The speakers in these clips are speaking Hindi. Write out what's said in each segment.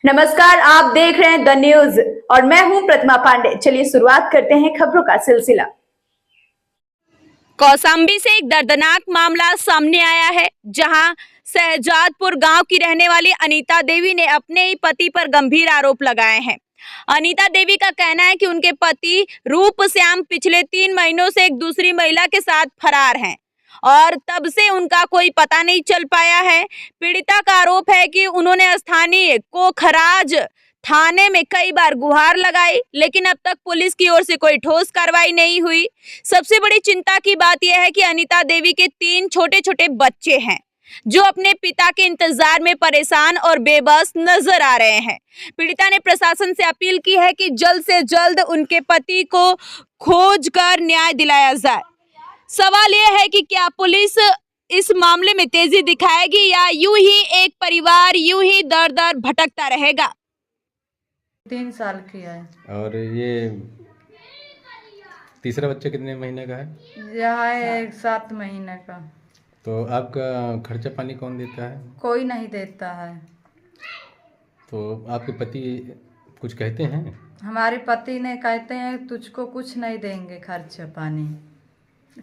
नमस्कार, आप देख रहे हैं द न्यूज और मैं हूं प्रतिमा पांडे। चलिए शुरुआत करते हैं खबरों का सिलसिला। कौशाम्बी से एक दर्दनाक मामला सामने आया है, जहां शहजादपुर गांव की रहने वाली अनीता देवी ने अपने ही पति पर गंभीर आरोप लगाए हैं। अनीता देवी का कहना है कि उनके पति रूपश्याम पिछले 3 महीनों से एक दूसरी महिला के साथ फरार हैं और तब से उनका कोई पता नहीं चल पाया है। पीड़िता का आरोप है कि उन्होंने स्थानीय कोखराज थाने में कई बार गुहार लगाई, लेकिन अब तक पुलिस की ओर से कोई ठोस कार्रवाई नहीं हुई। सबसे बड़ी चिंता की बात यह है कि अनीता देवी के 3 छोटे-छोटे बच्चे हैं, जो अपने पिता के इंतजार में परेशान और बेबस नजर आ रहे हैं। पीड़िता ने प्रशासन से अपील की है कि जल्द से जल्द उनके पति को खोजकर न्याय दिलाया जाए। सवाल यह है कि क्या पुलिस इस मामले में तेजी दिखाएगी या यूं ही एक परिवार यूं ही दर-दर भटकता रहेगा। 3 साल की है। और ये तीसरा बच्चा कितने महीने का है? यह है 7 महीने का। तो आपका खर्चा पानी कौन देता है? कोई नहीं देता है। तो आपके पति कुछ कहते हैं? हमारे पति ने कहते हैं तुझको कुछ नहीं देंगे, खर्चा पानी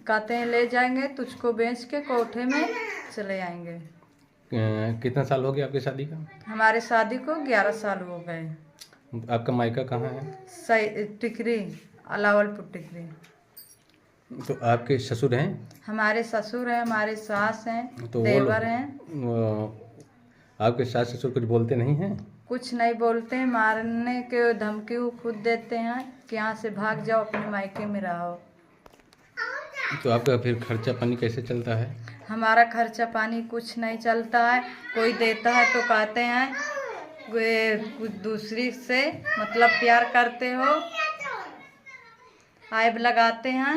कहते हैं ले जाएंगे, तुझको बेच के कोठे में चले आएंगे। कितना साल हो गया आपकी शादी का? हमारे शादी को 11 साल हो गए। आपका मायका कहाँ है? टिकरी, अलावलपुर टिकरी। तो आपके ससुर हैं? हमारे ससुर हैं, हमारे सास हैं, तो देवर हैं। आपके सास ससुर कुछ बोलते नहीं हैं? कुछ नहीं बोलते हैं, मारने के धमकी वो खुद देते हैं कि यहाँ से भाग जाओ, अपने मायके में रहो। तो आपका फिर खर्चा पानी कैसे चलता है? हमारा खर्चा पानी कुछ नहीं चलता है। कोई देता है तो कहते हैं कुछ दूसरी से मतलब प्यार करते हो, आयब लगाते हैं।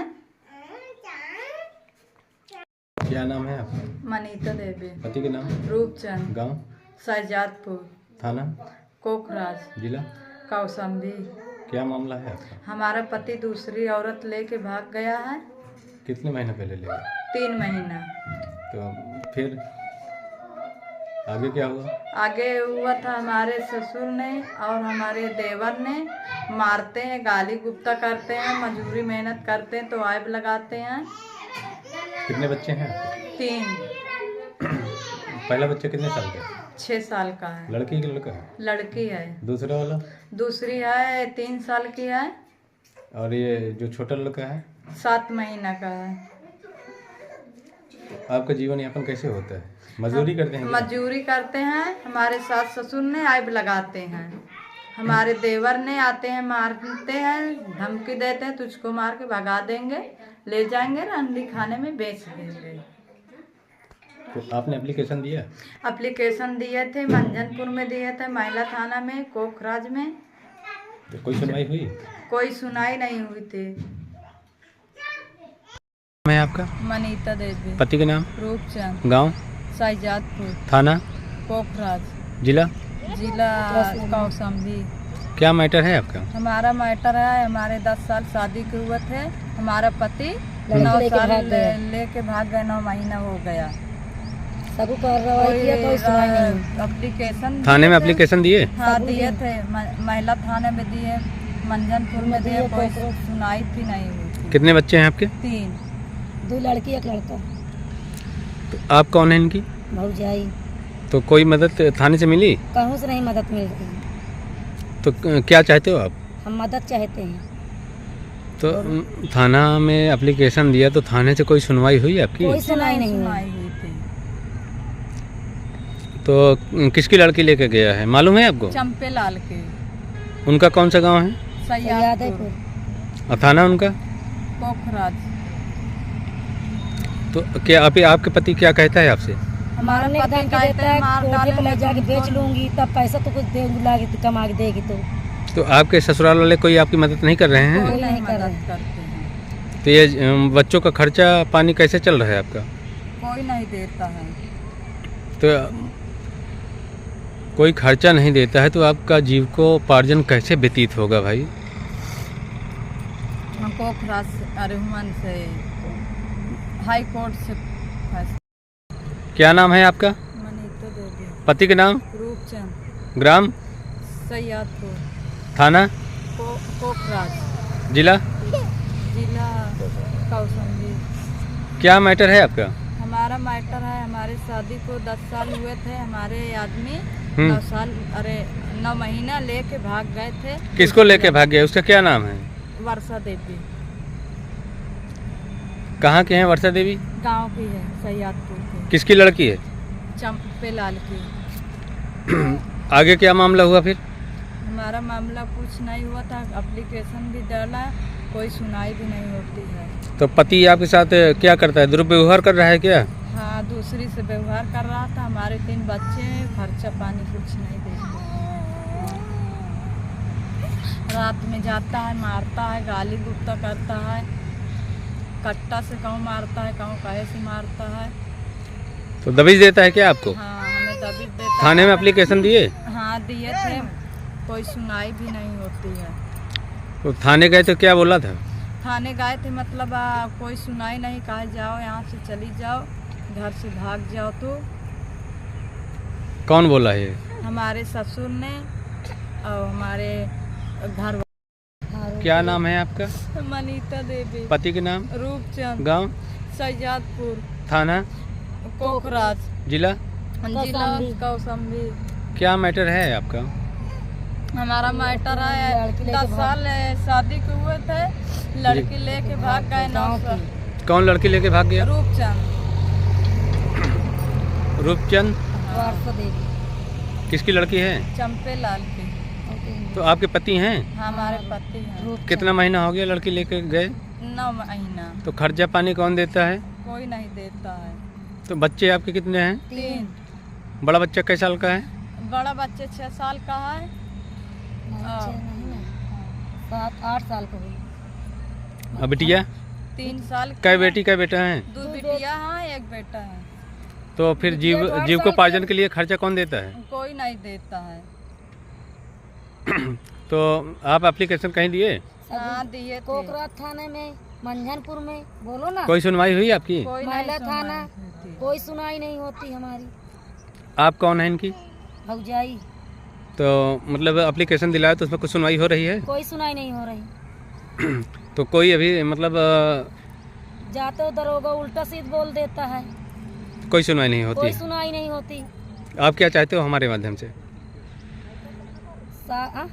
क्या नाम है आपका? मनीता देवी। पति के नाम? रूपचंद। गांव? शहजादपुर। थाना? कोखराज। जिला? कौशाम्बी। क्या मामला है आपका? हमारा पति दूसरी औरत लेके भाग गया है। कितने महीने पहले ले गए? 3 महीना। तो फिर आगे क्या हुआ? आगे हुआ था हमारे ससुर ने और हमारे देवर ने मारते हैं, गाली गुप्ता करते हैं, मजदूरी मेहनत करते हैं तो आयब लगाते हैं। कितने बच्चे हैं? 3। पहला बच्चा कितने साल का है? 6 साल का है। लड़की की लड़का है? लड़की है। दूसरा वाला? दूसरी है 3 साल की है। और ये जो छोटा लड़का है? 7 महीना का है। आपका जीवन यापन कैसे होता है? मजदूरी करते हैं? मजदूरी करते हैं। हमारे सास ससुर ने आयब लगाते हैं। हमारे देवर ने आते हैं, मारते हैं, धमकी देते हैं तुझको मार के भगा देंगे, ले जाएंगे रंडी खाने में बेच देंगे। तो आपने एप्लीकेशन दिया? एप्लीकेशन दिए थे, मंजनपुर में दिए थे, महिला थाना में, कोखराज में। तो कोई सुनवाई हुई? कोई सुनाई नहीं हुई थी। मैं आपका? मनीता देवी। पति का नाम? रूपचंद। गांव? शहजादपुर। थाना? कोखराज। जिला? जिला कौशाम्बी। क्या मैटर है आपका? हमारा मैटर है, हमारे 10 साल शादी के हुए थे। हमारा पति 9 साल लेके भाग गए, 9 महीना हो गया। एप्लीकेशन थाने में एप्लीकेशन दिए? हाँ दिए थे, महिला थाने में दिए, मंजनपुर में दिए, कोई सुनाई थी नहीं हुई। कितने बच्चे हैं आपके? 3। 2 लड़की 1 लड़का। तो आप कौन है इनकी? भौजाई। तो कोई मदद थाने से मिली? कहूँ से नहीं मदद मिल रही। तो क्या चाहते हो आप? हम मदद चाहते हैं। तो थाना में एप्लीकेशन दिया तो थाने से कोई सुनवाई हुई आपकी? कोई सुनाई नहीं हुई। हुई थी। तो किसकी लड़की लेके गया है मालूम है आपको? चंपे लाल के। उनका कौन सा गांव है? शहजादपुर। और थाना उनका? कोखराज। तो क्या आपके पति क्या कहता है आपसे? हमारा पति कहता है कोठे पे ले जाके बेच लूंगी, तब पैसा तो कुछ दे लाके कमा के देगी। तो आपके ससुराल वाले कोई आपकी मदद नहीं कर रहे हैं? कोई नहीं मदद करते हैं। तो ये बच्चों का खर्चा पानी कैसे चल रहा है आपका? कोई नहीं देता है। तो कोई खर्चा नहीं देता है तो आपका जीविकोपार्जन कैसे व्यतीत होगा भाई? हमको अरहुमन से हाई कोर्ट से फैसला। क्या नाम है आपका? मनीता देवी। पति के नाम? रूपचंद। ग्राम? सैयदपुर थाना कोकराज, जिला जिला कौशाम्बी। क्या मैटर है आपका? हमारा मैटर है, हमारे शादी को 10 साल हुए थे। हमारे आदमी 9 महीना लेके भाग गए थे। किसको लेके भाग गए? उसका क्या नाम है? वर्षा देवी। कहाँ के हैं वर्षा देवी? गांव की है, सैयदपुर की। किसकी लड़की है? चंपे लाल की। आगे क्या मामला हुआ फिर? हमारा मामला कुछ नहीं हुआ था, एप्लीकेशन भी डाला, कोई सुनाई भी नहीं होती है। तो पति आपके साथ क्या करता है? दुरुपयोग कर रहा है क्या? हाँ, दूसरी से व्यवहार कर रहा था। हमारे 3 बच्चे हैं, खर्चा पानी कुछ नहीं देते। रात में जाता है, मारता है, गाली गुप्ता करता है, कट्टा से कहूँ मारता है, कहूँ कहे से मारता है। तो दबिश देता है क्या आपको? हाँ, हमें दबिश देता थाने में है। एप्लीकेशन दिए? हाँ, दिए थे, कोई सुनाई भी नहीं होती है। तो थाने गए तो क्या बोला था? थाने गए थे, मतलब कोई सुनाई नहीं, कहा जाओ यहाँ से चली जाओ, घर से भाग जाओ। तो कौन बोला है? हमारे ससुर ने और हमारे घर। क्या नाम है आपका? मनीता देवी। पति के नाम? रूपचंद। गांव? सैयदपुर। थाना? कोकराज, जिला? जिला कौशाम्बी। क्या मैटर है आपका? हमारा मैटर है, 10 साल शादी के हुए थे, लड़की लेके भाग गए 9 साल। कौन लड़की लेके भाग गया? रूपचंद। रूपचंद वर्षा देवी। किसकी लड़की है? चंपे लाल की। तो आपके पति हैं? हमारे पति हैं। कितना महीना हो गया लड़की लेके गए? 9 महीना। तो खर्चा पानी कौन देता है? कोई नहीं देता है। तो बच्चे आपके कितने हैं? 3। बड़ा बच्चा किस साल का है? बड़ा बच्चे 6 साल का है। 7-8 साल का हुई। और बिटिया? 3 साल। कै बेटी कै बेटा है? 2 बिटिया हैं, 1 बेटा है। तो फिर जीविकोपार्जन के लिए खर्चा कौन देता है? कोई नहीं देता है। तो आप एप्लीकेशन कहीं दिए? हाँ, दिए थे। कोकराज थाने में, मंझनपुर में, बोलो ना। कोई सुनवाई हुई आपकी? कोई महिला नहीं थाना, सुनवाई होती। कोई सुनाई नहीं होती हमारी। आप कौन है इनकी? भौजाई। तो मतलब एप्लीकेशन दिलाया तो उसमें कुछ सुनवाई हो रही है? कोई सुनाई नहीं हो रही। तो कोई अभी मतलब जाते हो दरोगा उल्टा सीध बोल देता है, कोई सुनवाई नहीं होती? कोई सुनाई नहीं होती। आप क्या चाहते हो हमारे माध्यम से? सा